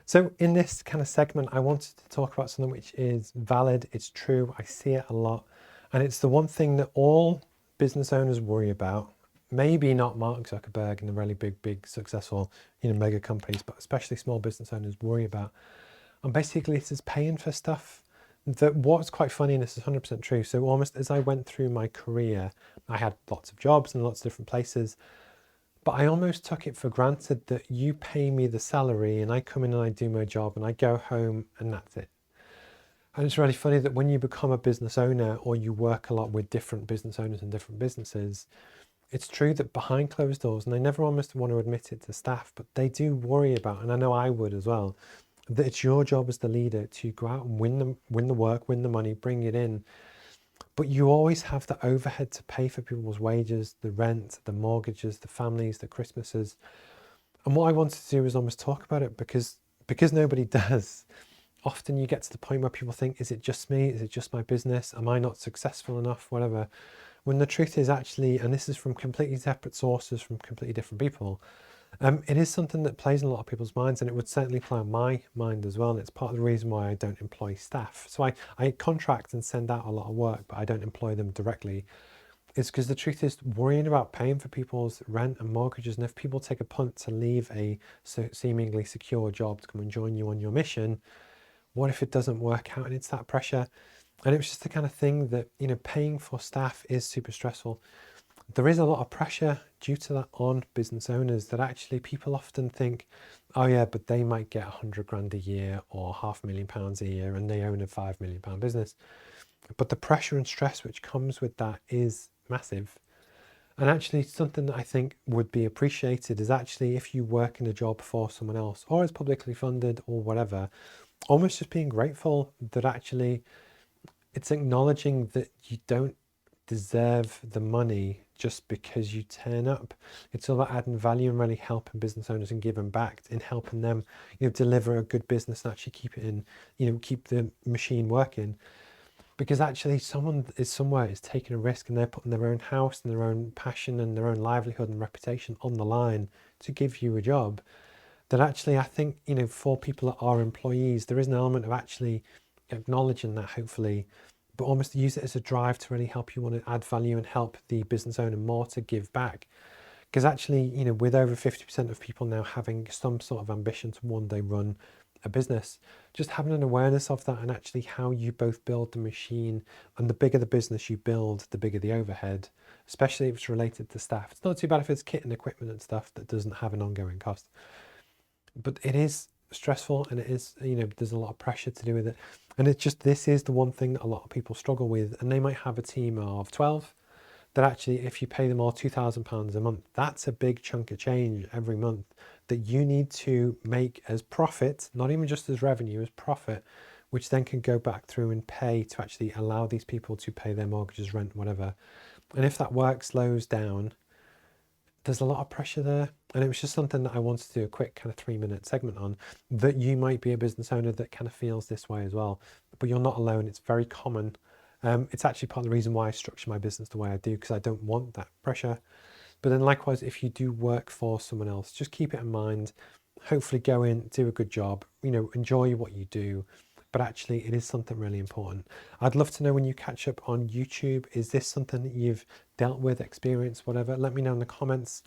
So in this kind of segment, I wanted to talk about something which is valid, it's true, I see it a lot, and it's the one thing that all business owners worry about. Maybe not Mark Zuckerberg and the really big, successful, mega companies, but especially small business owners worry about. And basically, this is paying for stuff. That what's quite funny, and this is 100% true. So almost as I went through my career, I had lots of jobs in lots of different places. But I almost took it for granted that you pay me the salary and I come in and I do my job and I go home and that's it. And it's really funny that when you become a business owner or you work a lot with different business owners and different businesses, it's true that behind closed doors, and they never almost want to admit it to staff, but they do worry about, and I know I would as well, that it's your job as the leader to go out and win the work, win the money, bring it in. But you always have the overhead to pay for people's wages, the rent, the mortgages, the families, the Christmases. And what I wanted to do is almost talk about it because nobody does. Often you get to the point where people think, is it just me? Is it just my business? Am I not successful enough? Whatever. When the truth is actually, and this is from completely separate sources from completely different people, it is something that plays in a lot of people's minds, and it would certainly play on my mind as well. And it's part of the reason why I don't employ staff. So I contract and send out a lot of work, but I don't employ them directly. It's because the truth is worrying about paying for people's rent and mortgages. And if people take a punt to leave a seemingly secure job to come and join you on your mission, what if it doesn't work out? And it's that pressure. And it was just the kind of thing that, paying for staff is super stressful. There is a lot of pressure due to that on business owners that actually people often think, oh yeah, but they might get 100 grand a year or £500,000 a year and they own a £5 million business. But the pressure and stress which comes with that is massive. And actually something that I think would be appreciated is actually if you work in a job for someone else or is publicly funded or whatever, almost just being grateful that actually it's acknowledging that you don't deserve the money just because you turn up. It's all about adding value and really helping business owners and giving back in helping them, deliver a good business and actually keep it in, keep the machine working. Because actually someone is somewhere is taking a risk and they're putting their own house and their own passion and their own livelihood and reputation on the line to give you a job. That actually I think, for people that are employees, there is an element of actually acknowledging that hopefully, but almost use it as a drive to really help you want to add value and help the business owner more to give back. Because actually, with over 50% of people now having some sort of ambition to one day run a business, just having an awareness of that and actually how you both build the machine, and the bigger the business you build, the bigger the overhead, especially if it's related to staff. It's not too bad if it's kit and equipment and stuff that doesn't have an ongoing cost, but it is stressful and it is, there's a lot of pressure to do with it. And it's just, this is the one thing that a lot of people struggle with. And they might have a team of 12 that actually, if you pay them all £2,000 a month, that's a big chunk of change every month that you need to make as profit, not even just as revenue, as profit, which then can go back through and pay to actually allow these people to pay their mortgages, rent, whatever. And if that work slows down, there's a lot of pressure there. And it was just something that I wanted to do a quick kind of 3-minute segment on, that you might be a business owner that kind of feels this way as well, but you're not alone. It's very common. It's actually part of the reason why I structure my business the way I do, because I don't want that pressure. But then likewise, if you do work for someone else, just keep it in mind. Hopefully go in, do a good job, enjoy what you do. But actually it is something really important. I'd love to know when you catch up on YouTube, is this something that you've dealt with, experienced, whatever? Let me know in the comments.